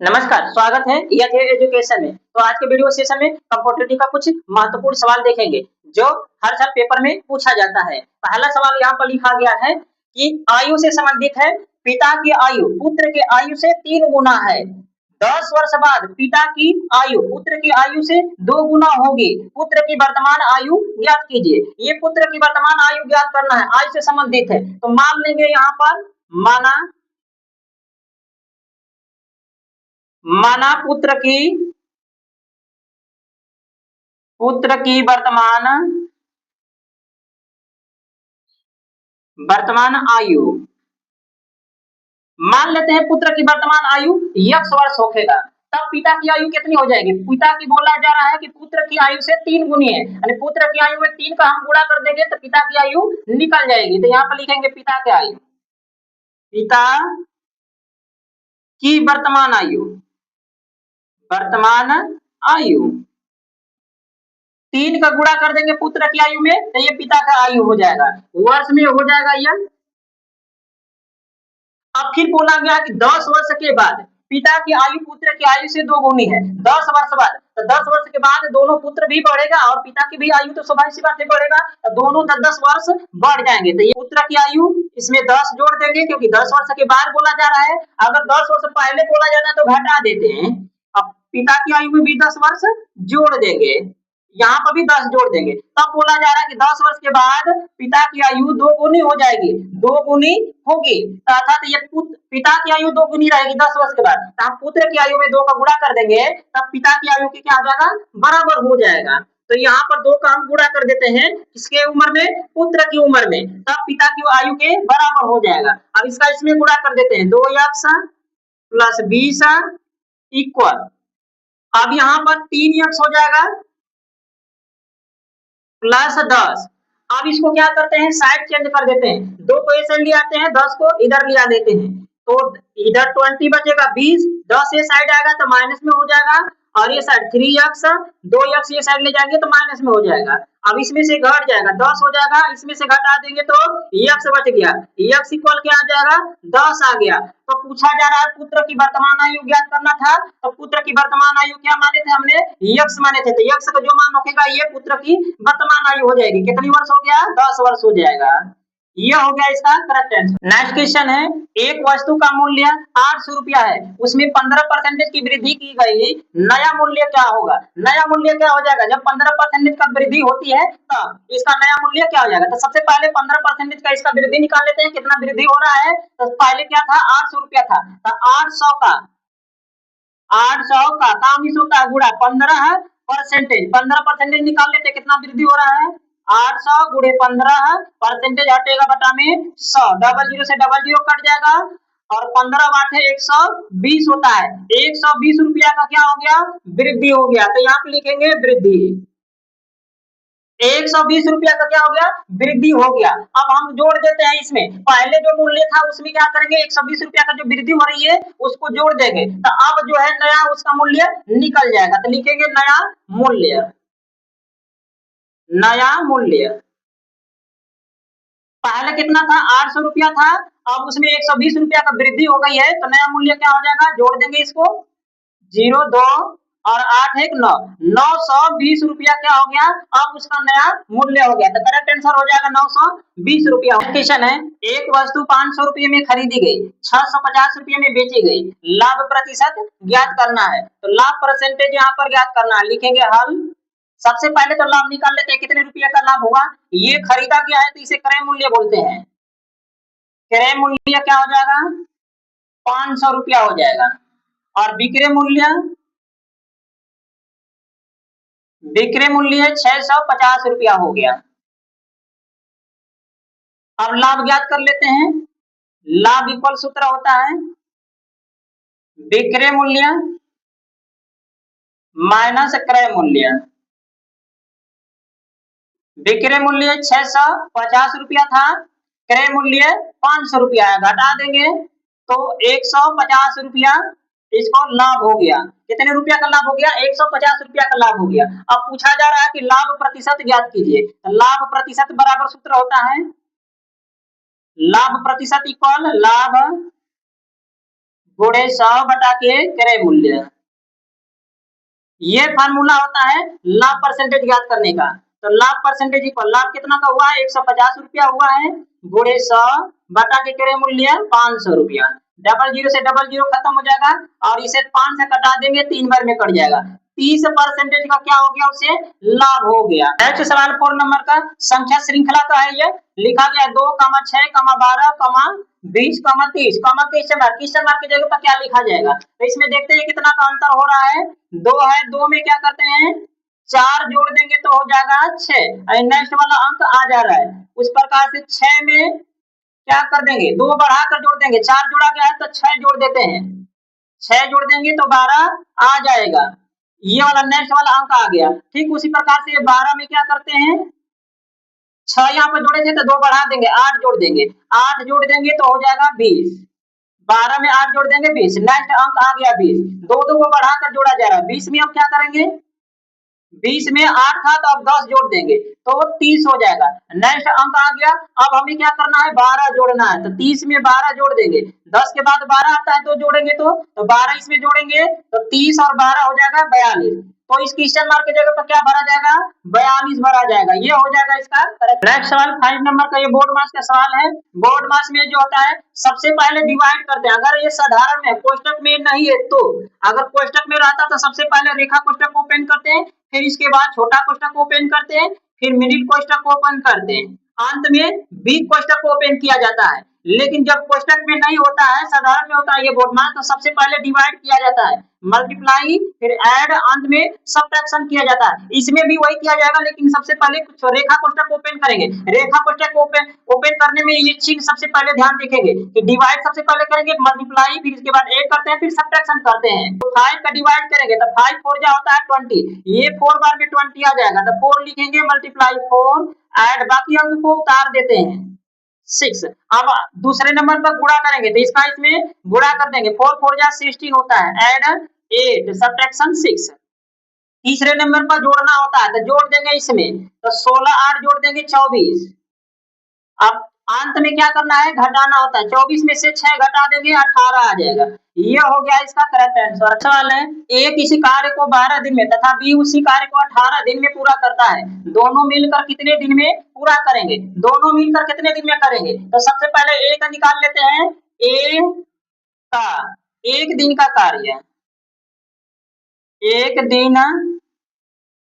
नमस्कार, स्वागत है यथ एजुकेशन में। तो आज के वीडियो सेशन में कंप्यूटर का कुछ महत्वपूर्ण सवाल देखेंगे, जो हर साल पेपर में पूछा जाता है। पहला सवाल यहाँ पर लिखा गया है कि आयु से संबंधित है। पिता की आयु पुत्र की आयु से 3 गुना है। 10 वर्ष बाद पिता की आयु पुत्र की आयु से 2 गुना होगी। पुत्र की वर्तमान आयु ज्ञात कीजिए। ये पुत्र की वर्तमान आयु ज्ञात करना है, आयु से संबंधित है। तो मान लेंगे यहाँ पर माना माना पुत्र की वर्तमान आयु मान लेते हैं। पुत्र की वर्तमान आयु x वर्ष होखेगा। तब पिता की आयु कितनी हो जाएगी? पिता की बोला जा रहा है कि पुत्र की आयु से 3 गुनी है, यानी पुत्र की आयु में 3 का हम गुणा कर देंगे तो पिता की आयु निकल जाएगी। तो यहाँ पर लिखेंगे पिता की आयु, पिता की वर्तमान आयु 3 का गुणा कर देंगे पुत्र की आयु में, तो ये पिता का आयु हो जाएगा। वर्ष में हो जाएगा यह। अब फिर बोला गया कि 10 वर्ष के बाद पिता की आयु पुत्र की आयु से 2 गुनी है। 10 वर्ष बाद, तो 10 वर्ष के बाद दोनों पुत्र भी बढ़ेगा और पिता की भी आयु तो स्वाभाविक सी बात है बढ़ेगा, तो दोनों 10-10 वर्ष बढ़ जाएंगे। तो ये पुत्र की आयु इसमें 10 जोड़ देंगे, क्योंकि 10 वर्ष के बाद बोला जा रहा है। अगर 10 वर्ष पहले बोला जाता तो घटा देते हैं। अब पिता की आयु में भी 10 वर्ष जोड़ देंगे, यहाँ पर भी 10 जोड़ देंगे। तब बोला जा रहा है कि 10 वर्ष के बाद पिता की आयु 2 गुनी हो जाएगी, 2 गुनी होगी। अर्थात ये पिता की आयु 2 गुनी रहेगी 10 वर्ष के बाद। तो हम पुत्र की आयु में 2 का गुणा कर देंगे, तब पिता की आयु की क्या हो जाएगा? बराबर हो जाएगा। तो यहाँ पर 2 का हम गुणा कर देते हैं, किसके उम्र में? पुत्र की उम्र में, तब पिता की आयु के बराबर हो जाएगा। अब इसका इसमें गुणा कर देते हैं, 2x प्लस 20 इक्वल, अब यहाँ पर 3x हो जाएगा प्लस 10। अब इसको क्या करते हैं? साइड चेंज कर देते हैं। 2 को इधर ले आते हैं, 10 को इधर ले आ देते हैं, तो इधर 20 बचेगा, 20 10 ये साइड आएगा तो माइनस में हो जाएगा, और ये साइड 3x 2x ये साइड ले जाएंगे तो माइनस में हो जाएगा। अब इसमें से घट जाएगा, 10 हो जाएगा, इसमें से घटा देंगे तो x बच गया। x इक्वल क्या आ जाएगा? 10 आ गया। तो पूछा जा रहा है पुत्र की वर्तमान आयु ज्ञात करना था, तो पुत्र की वर्तमान आयु क्या माने थे हमने? x माने थे। तो x का जो मान होगा ये पुत्र की वर्तमान आयु हो जाएगी। कितनी वर्ष हो गया? 10 वर्ष हो जाएगा। यह हो गया इसका करेक्ट आंसर। नेक्स्ट क्वेश्चन है, एक वस्तु का मूल्य 800 रुपया है, उसमें 15% की वृद्धि की गई, नया मूल्य क्या होगा? नया मूल्य क्या हो जाएगा? जब 15% का वृद्धि होती है तब इसका नया मूल्य क्या हो जाएगा? तो सबसे पहले 15% का इसका वृद्धि निकाल लेते हैं, कितना वृद्धि हो रहा है। तो पहले क्या था? 800 रुपया था, तो 800 का काम इस होता है गुणा 15% निकाल लेते, कितना वृद्धि हो रहा है? 800 गुणे 15 परसेंटेज हटेगा बटा में 100, डबल जीरो से डबल जीरो कट जाएगा, और 15 बाटे 120 होता है। 120 रुपया का क्या हो गया? वृद्धि हो गया। तो यहाँ पे लिखेंगे वृद्धि। 120 रुपया का क्या हो गया? वृद्धि हो गया। अब हम जोड़ देते हैं, इसमें पहले जो मूल्य था उसमें क्या करेंगे? 120 रुपया का जो वृद्धि हो रही है उसको जोड़ देंगे, तो अब जो है नया उसका मूल्य निकल जाएगा। तो लिखेंगे नया मूल्य। नया मूल्य पहले कितना था? 800 रुपया था, अब उसमें 120 रुपया का वृद्धि हो गई है, तो नया मूल्य क्या हो जाएगा? जोड़ देंगे इसको, 0 2 और 8 1 9, 920 रुपया क्या हो गया? अब उसका नया मूल्य हो गया। तो करेक्ट आंसर हो जाएगा 920 रुपया। क्वेश्चन है, एक वस्तु 500 रुपये में खरीदी गई, 650 रुपये में बेची गई, लाभ प्रतिशत ज्ञात करना है। तो लाभ परसेंटेज यहाँ पर ज्ञात करना है, लिखेंगे हल। सबसे पहले तो लाभ निकाल लेते हैं, कितने रुपये का लाभ हुआ? ये खरीदा गया है तो इसे क्रय मूल्य बोलते हैं। क्रय मूल्य क्या हो जाएगा? 500 रुपया हो जाएगा, और विक्रय मूल्य 650 रुपया हो गया। अब लाभ ज्ञात कर लेते हैं। लाभ इक्वल सूत्र होता है विक्रय मूल्य माइनस क्रय मूल्य। विक्रय मूल्य 650 रुपया था, क्रय मूल्य 500 रुपया है, घटा देंगे तो 150 रुपया इसको लाभ हो गया। कितने रुपया का लाभ हो गया? 150 रुपया का लाभ हो गया। अब पूछा जा रहा है कि लाभ प्रतिशत ज्ञात कीजिए। लाभ प्रतिशत बराबर सूत्र होता है, लाभ प्रतिशत इक्वल लाभ गुणे 100 बटा के क्रय मूल्य। ये फार्मूला होता है लाभ परसेंटेज ज्ञात करने का। तो लाभ परसेंटेज इक्वल लाभ कितना का हुआ है 150 रुपया हुआ है, गुणे 100 बटा के क्रय मूल्य 500 रुपया। डबल जीरो से डबल जीरो खत्म हो जाएगा और इसे 5 से कटा देंगे 3 बार में कट जाएगा। 30% का क्या हो गया, उसे लाभ हो गया। नेक्स्ट सवाल 4 नंबर का संख्या श्रृंखला का है। ये लिखा गया 2, 6, 12, 20, 30, क्वेश्चन मार्क की जगह पर क्या लिखा जाएगा। तो इसमें देखते हैं कितना का अंतर हो रहा है। 2 है, 2 में क्या करते हैं 4 जोड़ देंगे तो हो जाएगा 6। नेक्स्ट वाला अंक आ जा रहा है उस प्रकार से 6 में क्या कर देंगे 2 बढ़ाकर जोड़ देंगे, 4 जोड़ा गया है तो 6 जोड़ देते हैं, 6 जोड़ देंगे तो 12 आ जाएगा। ये वाला नेक्स्ट वाला अंक आ गया। ठीक उसी प्रकार से 12 में क्या करते हैं 6 यहाँ पर जोड़े थे तो 2 बढ़ा देंगे 8 जोड़ देंगे, 8 जोड़ देंगे तो हो जाएगा 20। 12 में 8 जोड़ देंगे 20। नेक्स्ट अंक आ गया 20, 2 को बढ़ाकर जोड़ा जा रहा है। 20 में हम क्या करेंगे 20 में 8 था तो अब 10 जोड़ देंगे तो 30 हो जाएगा। नेक्स्ट अंक आ गया। अब हमें क्या करना है 12 जोड़ना है, तो 30 में 12 जोड़ देंगे, 10 के बाद 12 आता है तो जोड़ेंगे तो 12 इसमें जोड़ेंगे तो 30 और 12 हो जाएगा 42। तो इस क्वेश्चन मार्क की जगह पर क्या भरा जाएगा 42 भरा जाएगा। ये हो जाएगा इसका करेक्ट। नेक्स्ट सवाल 5 नंबर का ये बोर्ड मास का सवाल है। बोर्ड मास में जो होता है सबसे पहले डिवाइड करते हैं। अगर ये साधारण में कोष्टक में नहीं है तो, अगर कोष्टक में रहता तो सबसे पहले रेखा कोष्टक ओपन करते हैं, फिर इसके बाद छोटा कोष्टक ओपन करते हैं, फिर मिडिल कोष्टक ओपन करते हैं, अंत में बिग कोष्टक ओपन किया जाता है। लेकिन जब कोष्टक में नहीं होता है साधारण में होता है ये बोर्ड मास, तो सबसे पहले डिवाइड किया जाता है, मल्टीप्लाई, फिर ऐड, अंत में सब्ट्रैक्शन किया जाता है। इसमें भी वही किया जाएगा लेकिन सबसे पहले कुछ रेखा कोष्टक ओपन करेंगे। रेखा कोष्टक ओपन करने में ये चिन्ह सबसे पहले ध्यान देखेंगे कि डिवाइड सबसे पहले करेंगे, मल्टीप्लाई, फिर इसके बाद ऐड करते हैं, फिर सब्ट्रैक्शन करते हैं। तो 5 का डिवाइड करेंगे तो 5 4 जा होता है 20, ये 4 बार में 20 आ जाएगा तो 4 लिखेंगे, मल्टीप्लाई 4, ऐड, बाकी अंक को उतार देते हैं 6। अब दूसरे नंबर पर गुणा करेंगे तो इसका इसमें गुणा कर देंगे, 4 4 जा 16 होता है, ऐड 8, सब्ट्रैक्शन 6। तीसरे नंबर पर जोड़ना होता है तो जोड़ देंगे इसमें तो 16 8 जोड़ देंगे 24। अब अंत में क्या करना है घटाना होता है, 24 में से 6 घटा देंगे 18 आ जाएगा। ये हो गया इसका करेक्ट आंसर। सवाल है ए किसी कार्य को 12 दिन में तथा बी उसी कार्य को 18 दिन में पूरा करता है, दोनों मिलकर कितने दिन में पूरा करेंगे। दोनों मिलकर कितने दिन में करेंगे तो सबसे पहले ए का निकाल लेते हैं। ए का 1 दिन का कार्य, 1 दिन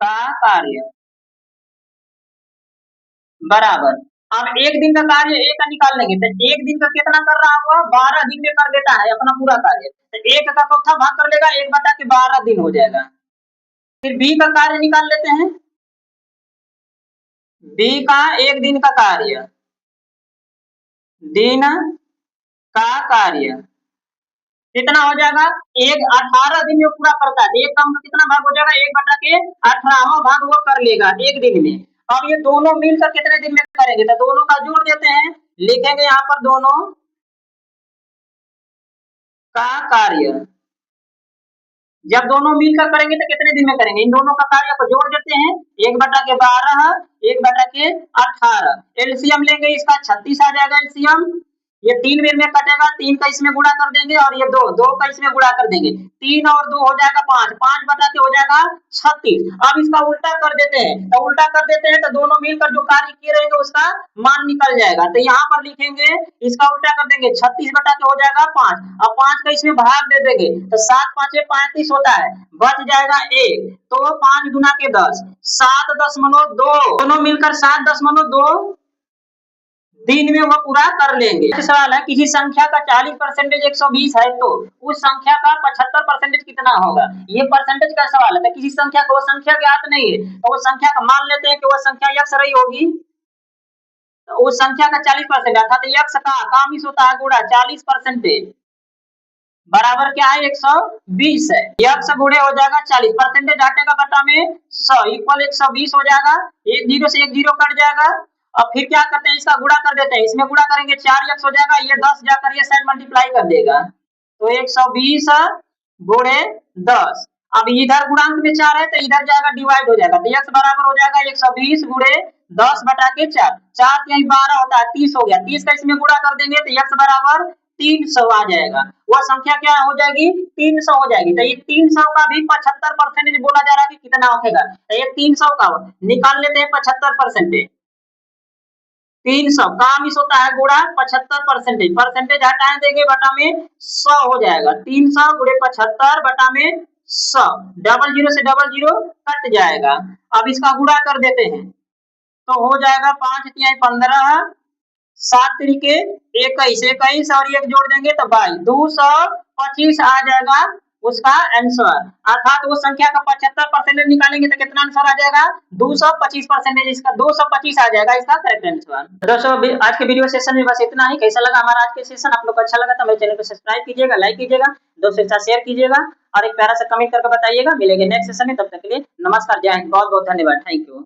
का कार्य बराबर, अब 1 दिन का कार्य ए का निकाल लेंगे तो 1 दिन का कितना कर रहा हुआ 12 दिन में कर देता है अपना पूरा कार्य, तो 1 का चौथा भाग कर लेगा 1 बटा के 12 दिन हो जाएगा। फिर बी का कार्य निकाल लेते हैं, बी का 1 दिन का कार्य, दिन का कार्य कितना हो जाएगा 18 दिन में पूरा करता है, एक काम का कितना भाग हो जाएगा 1 बटा के 18वां भाग वो कर लेगा 1 दिन में। अब ये दोनों मिलकर कितने दिन में करेंगे तो दोनों का जोड़ देते हैं, लिखेंगे यहाँ पर दोनों का कार्य। जब दोनों मिलकर करेंगे तो कितने दिन में करेंगे, इन दोनों का कार्य को जोड़ देते हैं, 1 बटा के 12, 1 बटा के 18, एलसीएम लेंगे इसका 36 आ जाएगा एलसीएम। ये 3 में कटेगा, 3 का इसमें गुणा कर देंगे और ये 2 का इसमें गुणा कर देंगे, 3 और 2 हो जाएगा 5, 5 बटा के हो जाएगा 36। अब इसका उल्टा कर देते हैं, तो उल्टा कर देते हैं तो दोनों मिलकर जो कार्य किए रहेंगे उसका मान निकल जाएगा। तो यहाँ पर लिखेंगे इसका उल्टा कर देंगे, 36 बटा के हो जाएगा 5, अब 5 का इसमें भाग दे देंगे तो 7 5 35 होता है, बच जाएगा 1, तो 5 गुना के 10, 7.2, दोनों मिलकर 7.2 दिन में वह पूरा कर लेंगे। सवाल है किसी संख्या का 40% 120 है तो उस संख्या का 75% कितना होगा। ये परसेंटेज का सवाल है, तो किसी संख्या को वो संख्या ज्ञात नहीं है तो वो संख्या का मान लेते हैं कि वह संख्या यक्ष रही होगी, तो उस संख्या का 40% अर्थात यक्ष का कामिश होता है गुणा 40% बराबर क्या है 120 है, यक्ष गुणे हो जाएगा 40%, हटेगा बटा में 100 इक्वल 120 हो जाएगा, 1 0 से 1 0 कट जाएगा। अब फिर क्या करते हैं इसका गुणा कर देते हैं, इसमें गुणा करेंगे 4 यक्ष हो जाएगा, ये 10 जाकर ये साइड मल्टीप्लाई कर देगा तो 120 गुणे 10। अब इधर गुणांक में 4 है तो इधर जाएगा डिवाइड हो जाएगा, तो यक्ष बराबर हो जाएगा 120 गुणे 10 बटा के 4, 4 12 होता है 30 हो गया, 30 का इसमें गुणा कर देंगे तो यक्ष बराबर 300 आ जाएगा। वह संख्या क्या हो जाएगी? 300 हो जाएगी। तो ये 300 का भी 75% बोला जा रहा है कि कितना होगा। तो ये 300 का निकाल लेते हैं 75%। 300 का मिस होता है गुणा 75%, परसेंटेज हटा देंगे बटा में 100 हो जाएगा। 300 गुणे 75 बटा में 100, डबल जीरो से डबल जीरो कट जाएगा। अब इसका गुणा कर देते हैं तो हो जाएगा 5 तिहाई 15, 7 तिरिके 21, 21 और एक जोड़ देंगे तो 22, 225 आ जाएगा उसका आंसर। अर्थात वो संख्या का 75% निकालेंगे तो कितना आंसर आ जाएगा? 225%। इसका 225 आ जाएगा इसका करेक्ट आंसर। दोस्तों आज के वीडियो सेशन में बस इतना ही। कैसा लगा हमारा आज के सेशन? आप लोग को अच्छा लगा तो मेरे चैनल को सब्सक्राइब कीजिएगा, लाइक कीजिएगा, दोस्तों के साथ शेयर कीजिएगा और एक प्यारा सा कमेंट करके बताइएगा। मिलेंगे नेक्स्ट सेशन में, तब तक के लिए नमस्कार, जय हिंद, बहुत बहुत धन्यवाद, थैंक यू।